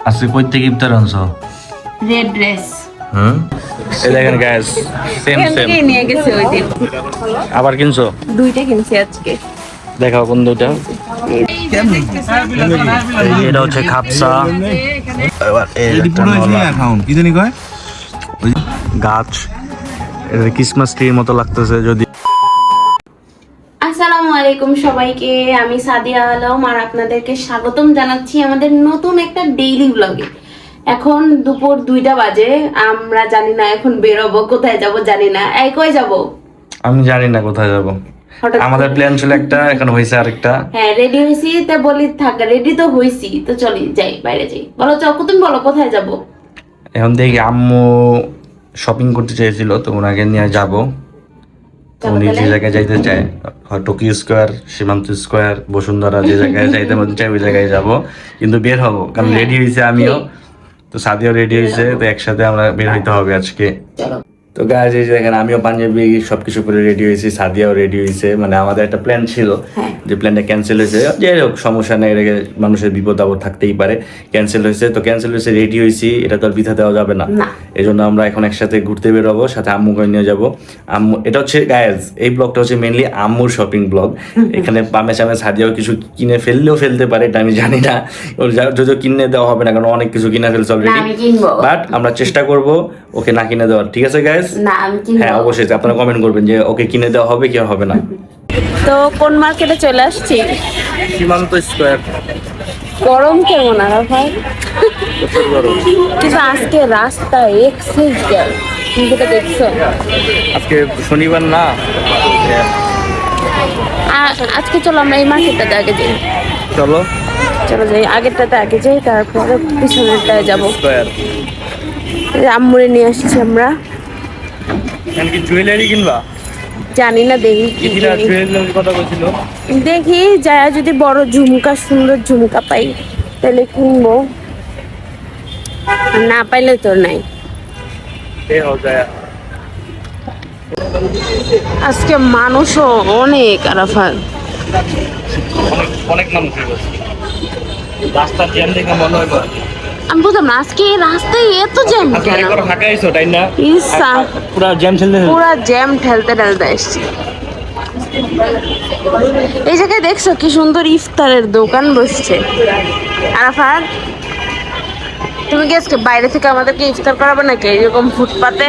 আজকে কই থেকে ইফতার আনছো? রেড ড্রেস হুম, এই দেখেন গাইস, সেম সেম নিয়ে গেছে ওই দিন। আবার কিনছো? দুইটা কিনছি আজকে। দেখাও কোন দুইটা। এটা হচ্ছে খাপসা, এবার এই একটা কি জানি কয় গাছ, এটা ক্রিসমাস ট্রির মতো লাগতেছে। যদি আসসালামু আলাইকুম সবাইকে, আমি সাদিয়া আলম আর আপনাদেরকে স্বাগতম জানাচ্ছি আমাদের নতুন একটা ডেইলি ব্লগে। এখন দুপুর 2টা বাজে, আমরা জানি না এখন বেরোবো কোথায় যাব জানি না। এই কই যাব? আমি জানি না কোথায় যাব, আমাদের প্ল্যান ছিল একটা, এখন হয়েছে আরেকটা। হ্যাঁ রেডি হইছি, তা বলি থাক রেডি তো হইছি, তো চলি যাই বাইরে যাই। বলো চকু, তুমি বলো কোথায় যাব? এখন দেখি আম্মু শপিং করতে চেয়েছিল, তো ওনাকে নিয়ে যাবো। উনি যে জায়গায় যাইতে চায়, টোকিও স্কোয়ার, সীমান্ত স্কোয়ার, বসুন্ধরা, যে জায়গায় যাইতে মন চায় ওই জায়গায় যাবো। কিন্তু বের হবো, কারণ রেডি হয়েছে আমিও, তো সাদিয়াও রেডি হয়েছে, তো একসাথে আমরা বের হইতে হবে আজকে। তো গাইজ এই যে দেখেন, আমিও পাঞ্জাবি সবকিছু করে রেডি হয়েছি, সাদিয়াও রেডি হয়েছে। মানে আমাদের একটা প্ল্যান ছিল, যে প্ল্যানটা ক্যান্সেল হয়েছে। যাই হোক সমস্যা নেই, এটাকে মানুষের বিপদ আপদ থাকতেই পারে। ক্যান্সেল হয়েছে তো ক্যান্সেল হয়েছে, রেডি হয়েছি, এটা তো আর বৃথা দেওয়া যাবে না। এই জন্য আমরা এখন একসাথে ঘুরতে বেরোবো, সাথে আম্মুকে নিয়ে যাবো। আম্মু, এটা হচ্ছে গাইজ, এই ব্লগটা হচ্ছে মেনলি আম্মুর শপিং ব্লগ। এখানে পামে চামে সাদিয়াও কিছু কিনে ফেললেও ফেলতে পারে, এটা আমি জানি না। ওর যদিও কিনে দেওয়া হবে না, কারণ অনেক কিছু কিনে ফেলছে অলরেডি। বাট আমরা চেষ্টা করবো ওকে না কিনে দেওয়ার, ঠিক আছে গাইজ? হ্যাঁ অবশ্যই আপনারা কমেন্ট করবেন যে ওকে কিনে দেওয়া হবে কি হবে না। তো কোন মার্কেটে চলে আসছি? সীমান্ত স্কোয়ার। গরম কেমন আর ভাই? কিন্তু আজকে রাস্তা এক্সেস জ্যাম, তুমি যেটা দেখছো। আজকে শনিবার না, আজকে চলো আমরা এই মার্কেটটাতে আগে যাই। চলো চলো যাই, আগেরটাতে আগে যাই, তারপরে পিছনেরটায় যাবো। স্কোয়ার। আম্মুরে নিয়ে আসছি আমরা। এখানে কি জুয়েলারি কিনবা? জানি না, দেখি কি কিনি। জুয়েলারির কথা বলছিল। দেখি যায়, যদি বড় ঝুমকা, সুন্দর ঝুমকা পাই তাহলে কিনবো, আর না পাইলে তো নাই। আজকে মানুষও অনেক আরাফাত। অনেক মানুষ রাস্তার জ্যাম দেখে মনে হয় আমি বুঝলাম না আজকে এই রাস্তায় এত জ্যাম কেন? ফাঁকা আইছো তাই না? ইসা পুরো জ্যাম পুরা জ্যাম ঠেলতে ঠেলতে এসছি। এই জায়গায় দেখছো কি সুন্দর ইফতারের দোকান বসছে। আরাফাত, তুমি কি আজকে বাইরে থেকে আমাদেরকে ইফতার করাবে নাকি এরকম ফুটপাতে?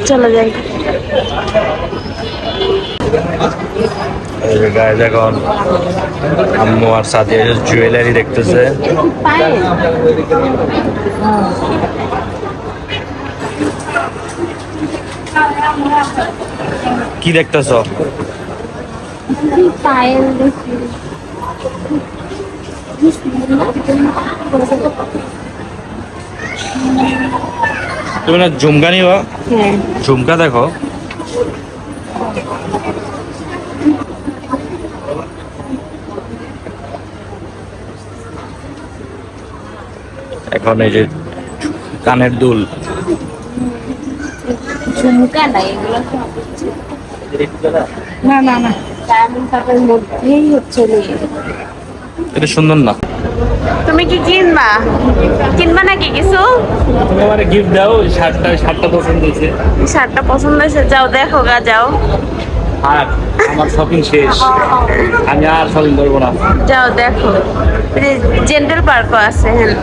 চলো যাই। এখন আম্মু আর সাদিয়া জুয়েলারি দেখতেছে। কি দেখতেছ? পায়েল দেখি। তুমি না ঝুমকা নিবা? হ্যাঁ ঝুমকা দেখো। এখন এই যে কানের দুল, ঝুমকা না এগুলো না না না, ডায়মন্ড কাপের মধ্যেই হচ্ছে নিয়ে। এটা সুন্দর না? তুমি কি কিনবা? কিনবা নাকি কিছু? তুমি আমারে গিফট দাও, শার্টটা পছন্দ হয়েছে। শার্টটা পছন্দ হয়েছে, যাও দেখো গা, যাও। আর আমার শপিং শেষ, আমি আর শপিং করবো না। যাও দেখো, জেন্টাল পার্কও আছে। হ্যাঁ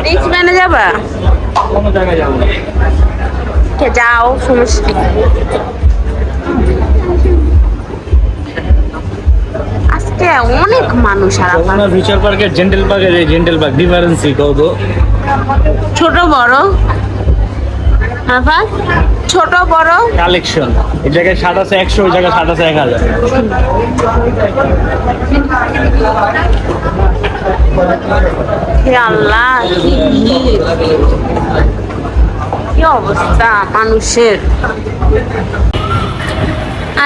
রিচ ম্যানে যাবা? কোনো জায়গায় যাবো না। যাও, সমস্যা নেই। আজকে অনেক মানুষ। আর ফিউচার পার্কের জেন্টাল পার্কের এই জেন্টাল পার্ক ডিফারেন্স কত? ছোট বড়, হ্যাঁ ছোট বড় কালেকশন। এই জায়গায় শার্ট আছে 100, ওই জায়গায় শার্ট আছে 1000। হে আল্লাহ, কি ভিড়, কি অবস্থা মানুষের।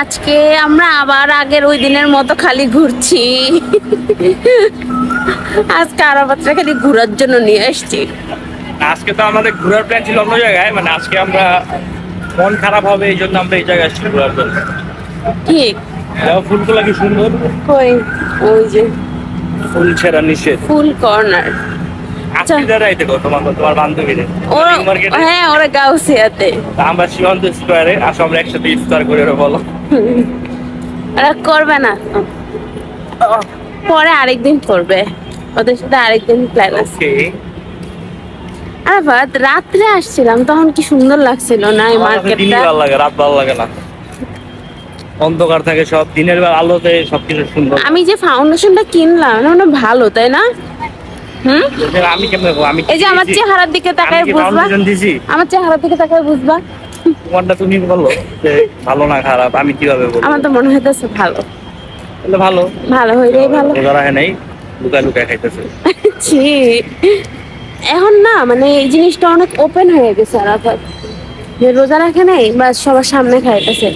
আজকে আমরা আবার আগের ওই দিনের মতো খালি ঘুরছি। আজকে আরাফাতরা খালি ঘোরার জন্য নিয়ে আসছি। আজকে তো আমাদের ঘোরার প্ল্যান ছিল অন্য জায়গায়, মানে আজকে আমরা মন খারাপ হবে এই জন্য আমরা এই জায়গায় আসছি ঘোরার জন্য। ঠিক ফুলগুলা কি সুন্দর, কই ওই যে ফুল ছেঁড়া নিষেধ। ফুল কর্নার। তোমার বান্ধবীদের হ্যাঁ ওরা গাউসিয়াতে। আমরা সীমান্ত স্কোয়ারে আসো, আমরা একসাথে ইফতার করে বলো। ওরা করবে না, পরে আরেকদিন করবে, ওদের সাথে আরেকদিন প্ল্যান আছে। আর রাত্রে আসছিলাম তখন কি সুন্দর লাগছিল না এই মার্কেটটা। ভালো লাগে, রাত ভালো লাগে না, অন্ধকার থাকে সব, দিনের বেলা আলোতে সবকিছু সুন্দর। আমি যে ফাউন্ডেশনটা কিনলাম না ভালো তাই না? আমি কেমন, আমি এই যে আমার চেহারার দিকে তাকায় বুঝবা, আমার চেহারার দিকে তাকায় বুঝবা। তোমারটা তুমি বলো যে ভালো না খারাপ, আমি কিভাবে বলবো? আমার তো মনে হইতেছে ভালো। তাহলে ভালো, ভালো হইলেই ভালো। রোজা রাখে নাই, লুকায় লুকায় খাইতেছে। ছি, এখন না মানে এই জিনিসটা অনেক ওপেন হয়ে গেছে। আরাফাত যে রোজা রাখে নাই বা সবার সামনে খাইতেছে,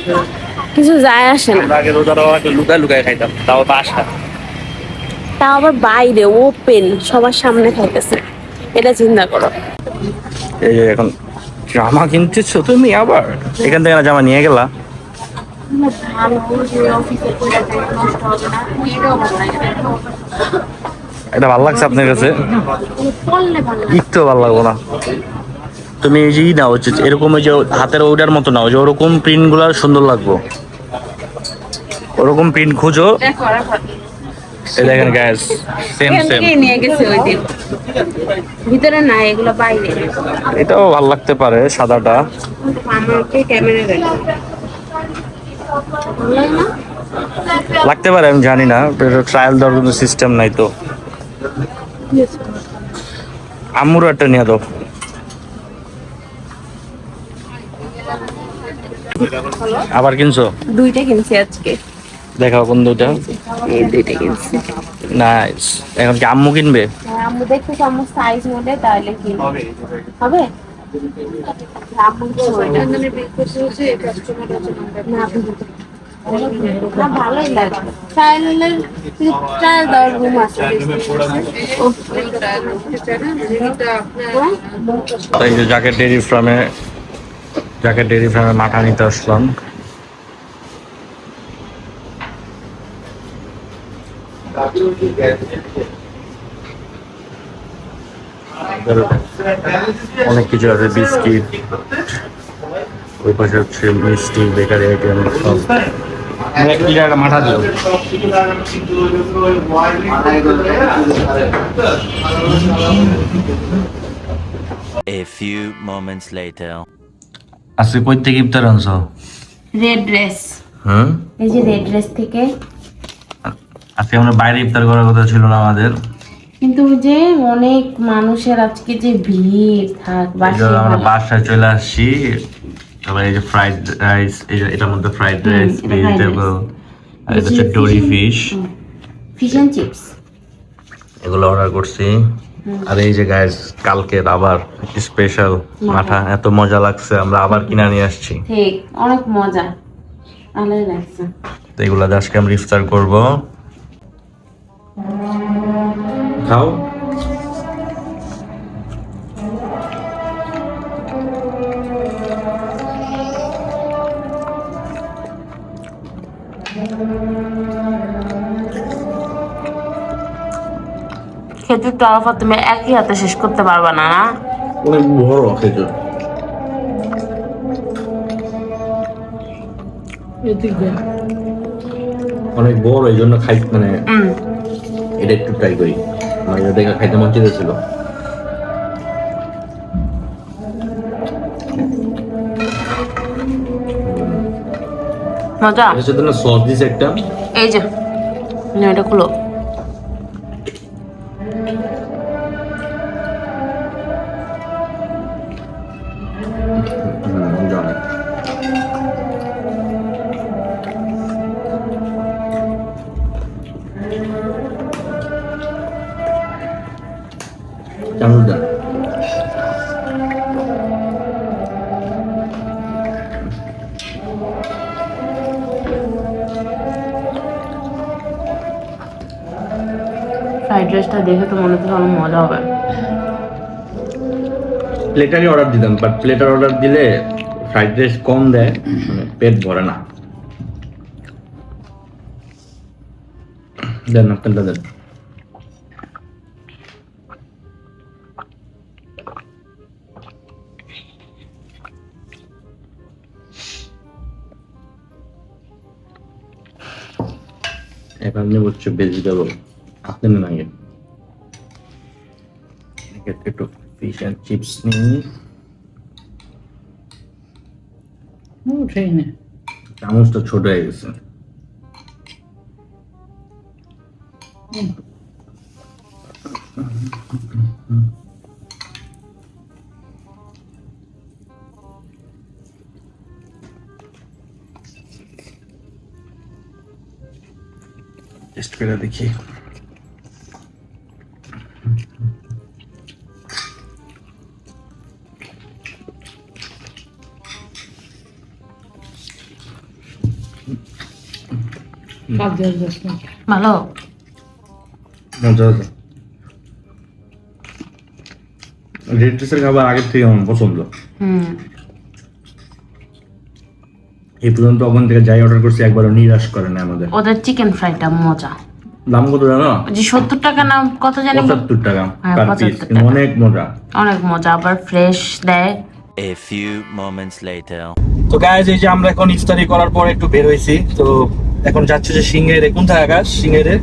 কিছু যায় আসে না। আগে রোজা রাখা লুকায় লুকায় খাইতাম, তাও বাসা, তাও আবার বাইরে ওপেন সবার সামনে খাইতেছে, এটা চিন্তা করো। এই যে এখন জামা কিনতেছো তুমি, আবার এখান থেকে জামা নিয়ে গেলা? এটা ভালো লাগছে আপনার কাছে? একটু ভালো লাগবো না। তুমি এই যে নাও, এরকম ওই যে হাতের ওইটার মতো নাও, যে ওরকম প্রিন্ট গুলা সুন্দর লাগবো, ওরকম প্রিন্ট খুঁজো। এই দেখেন গাইস, সেম সেম নিয়ে গেছে ওই দিন, ভিতরে না এগুলো বাইরে। এটাও ভালো লাগতে পারে সাদাটা, আমাকে ক্যামেরা লাগতে পারে, আমি জানি না, ট্রায়াল দেওয়ার কোনো সিস্টেম নাই তো। আম্মুরও একটা নিয়ে দাও। আবার কিনছো? দুইটা কিনছি আজকে। দেখাও কোন দুইটা। এই দুইটা কিনছি। নাইস। এখন কি আম্মু কিনবে? আম্মু দেখতে আম্মু সাইজ মধ্যে তাহলে কি হবে? হবে? আম্মু কিছু ওইটা হচ্ছে কাস্টমার আছে না আপনি না ভালোই লাগে। ট্রায়াল দেওয়ার রুম আছে। এই যে জ্যাকেট ডেইরি ফার্মে মাথা নিতে আসলাম। অনেক কিছু আছে, বিস্কিট, ওই পাশে হচ্ছে মিষ্টি, বেকারি আইটেম সব। মাথা দিল। A few moments later. আজকে কই থেকে ইফতার আনছো? Red dress. এই যে রেড ড্রেস থেকে। আজকে আমরা বাইরে ইফতার করার কথা ছিল না আমাদের, কিন্তু যে অনেক মানুষের আজকে যে ভিড় থাক, আমরা বাসায় চলে আসছি। তারপরে এই যে ফ্রাইড রাইস, এটার মধ্যে ফ্রাইড রাইস, ভেজিটেবল, আর এটা হচ্ছে ডোরি ফিশ এন্ড চিপস, এগুলো অর্ডার করছি। আর এই যে গাইস, কালকের আবার স্পেশাল মাঠা, এত মজা লাগছে, আমরা আবার কিনে নিয়ে আসছি। ঠিক, অনেক মজা, ভালোই লাগছে। তো এগুলো আজকে আমরা ইফতার করব। খাও। খেজুর তো আরাফাত তুমি একই হাতে শেষ করতে পারবা না, না? অনেক বড় খেজুর, অনেক বড়, এই জন্য খাই, মানে এটা একটু ট্রাই করি, মানে এটা দেখে খাইতে মন চেয়েছিল। মজা। এর সাথে না সস দিছে একটা, এই যে এটা খুলো। চামচ দেন। ফ্রাইড রাইসটা দেখে তো মনে হচ্ছে অনেক মজা হবে। প্লেটারই অর্ডার দিতাম, বাট প্লেটার অর্ডার দিলে ফ্রাইড রাইস কম দেয়, মানে পেট ভরে না। দেন নারকেলটা দেন। এখন নেব হচ্ছে ভেজিটেবল, আপনি নেন আগে। একটু ফিশ অ্যান্ড চিপস নিই। চামচটা ছোট হয়ে গেছে। টেস্ট করে দেখি। ভালো। মজা আছে। রেড টেস্টের খাবার আগের থেকে আমার পছন্দ। এই পর্যন্ত ওখান থেকে যাই অর্ডার করছি একবারও নিরাশ করে না আমাদের। ওদের চিকেন ফ্রাইটা মজা। দাম কত জানো? যে 70 টাকা না কত জানি? 75 টাকা হ্যাঁ, পার পিস, 75 টাকা। অনেক মজা। অনেক মজা, আবার ফ্রেশ দেয়। A few moments later. তো গাইস, এই যে আমরা এখন ইফতারি করার পর একটু বের হইছি, তো এখন যাচ্ছে যে সিঙ্গেরে। কোন থাকে আকাশ? সিঙ্গেরে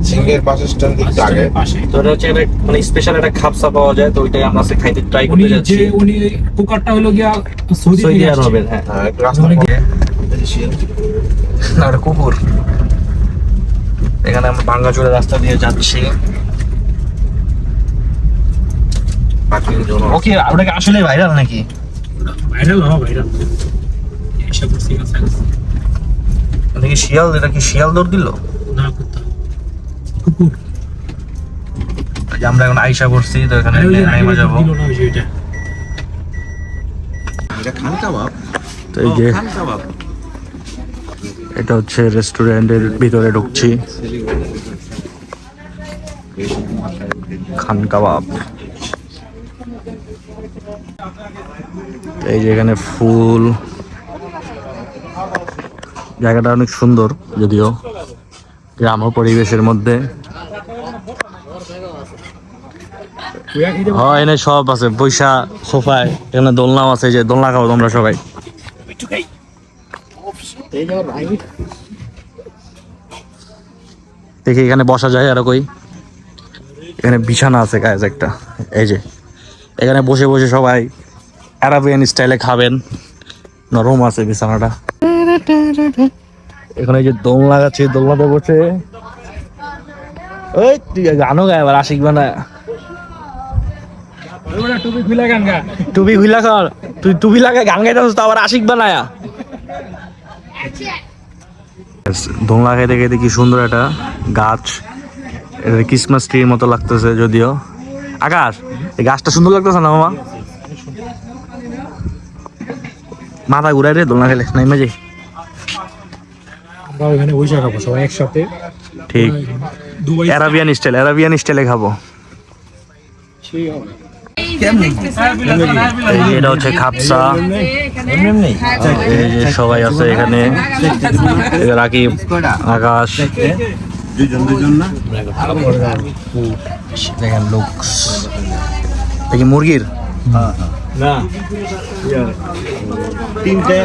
সিংহের বাস স্ট্যান্ড দিকটা আগে। তো এটা হচ্ছে একটা মানে স্পেশাল একটা খাপসা পাওয়া যায়, তো ওইটাই আমরা আজকে খাইতে ট্রাই উনি করতে যাচ্ছি। যে উনি কুকারটা হলো গিয়া সৌদি সৌদি থেকে আসছে। আরবের। হ্যাঁ, হ্যাঁ, একটু রাস্তা অনেক- পথে। না ওটা কুকুর। এখানে আমরা ভাঙ্গাচোরা রাস্তা দিয়ে যাচ্ছি। ওকে, ওটা কি আসলে ভাইরাল নাকি? ভাইরাল ভাইরাল এসব করছি না স্যার। এটা কি শিয়াল? এটা কি শিয়াল দৌড় দিল? না কুত্তা কুকুর। এই যে আমরা এখন আইসা করছি, তো এখানে আরে ওই যে নেমে যাবো। দিল না ওই যে এটা। এটা খান কাবাব। তো এই যে খান কাবাব। এটা হচ্ছে রেস্টুরেন্টের ভিতরে ঢুকছি। খান কাবাব। এই যে এখানে ফুল, জায়গাটা অনেক সুন্দর, যদিও গ্রাম্য পরিবেশের মধ্যে। হ্যাঁ, এনে সব আছে, পয়সা সোফায়, এখানে দোলনাও আছে, যে দোলনা খাবো তোমরা সবাই। দেখি এখানে বসা যায় আর কই। এখানে বিছানা আছে গাইজ একটা, এই যে এখানে বসে বসে সবাই আরাবিয়ান স্টাইলে খাবেন। নরম আছে বিছানাটা। এখানে এই যে দোলনা আছে, দোলনাতে বসে ওই তুই গানও গায় আবার আশিক বানায়। ওরা টুপি খুলে গান গা। টুপি খুলা কর, তুই টুপি লাগায় গান গাইতে তো আবার আশিক বানায়া। দোলনা খাইতে খাইতে কি সুন্দর একটা গাছ, এটা ক্রিসমাস ট্রির মতো লাগতেছে যদিও। আকাশ, এই গাছটা সুন্দর লাগতেছে না মামা? মাথা ঘুরাই রে দোলনা খেলে নাই মাঝে। আমরা ওখানে বসে খাবো সবাই একসাথে। ঠিক, দুবাই অ্যারাবিয়ান স্টাইলে খাবো। সেই হবে। এই যে এটা হচ্ছে খাপসা। এই যে সবাই আছে এখানে, এই যে রাকিব, আকাশ, দুজন না। দেখেন লুকস। দেখি মুরগির না, তিনটে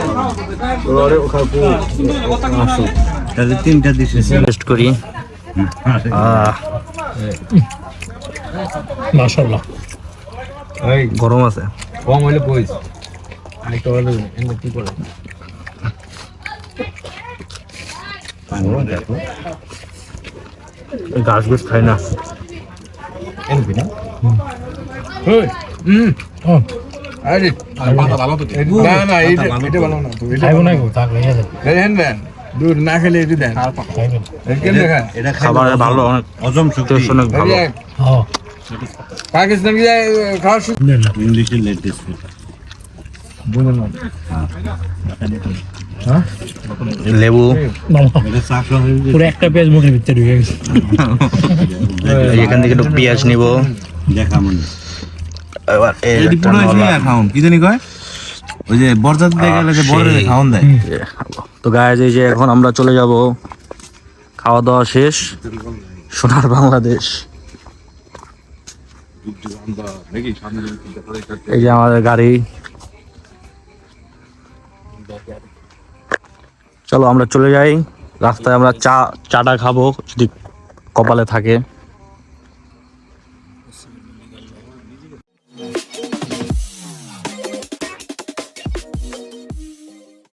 তাহলে তিনটা দিছে। টেস্ট করি। মাশাআল্লাহ। গরম আছে। কম হইলে কইস। আরেকটা হলো এন্ড কি করে? গাছ গুছ খাই না। এনবি না? ওই ও আরে মাথা ভালো তো। না না, এটা ভালো না। খাইবো না গো তাক লাগিয়ে দে। দেন দেন, দূর না খেলে এটা দেন। খাইবেন। কেন দেখা? এটা খাবার ভালো, অনেক হজম শক্তি টেস্ট অনেক ভালো। হ্যাঁ। পাকিস্তান কি খাওয়া শুরু না ইংলিশের লেটেস্ট। লেবু, পুরো একটা পেজ মুখের ভিতরে ঢুকে গেছে। এই এখান থেকে একটু পেঁয়াজ নিব। দেখা মনে এবার এই একটা নলা। খাওন কি জানি কয়, ওই যে বরযাত্রী গেলে যে বড় খাওন দেয়। তো গাইজ, এই যে এখন আমরা চলে যাব খাওয়া দাওয়া শেষ, সোনার বাংলাদেশ। এই যে আমাদের গাড়ি, চলো আমরা চলে যাই। রাস্তায় আমরা চাটা খাবো যদি কপালে থাকে।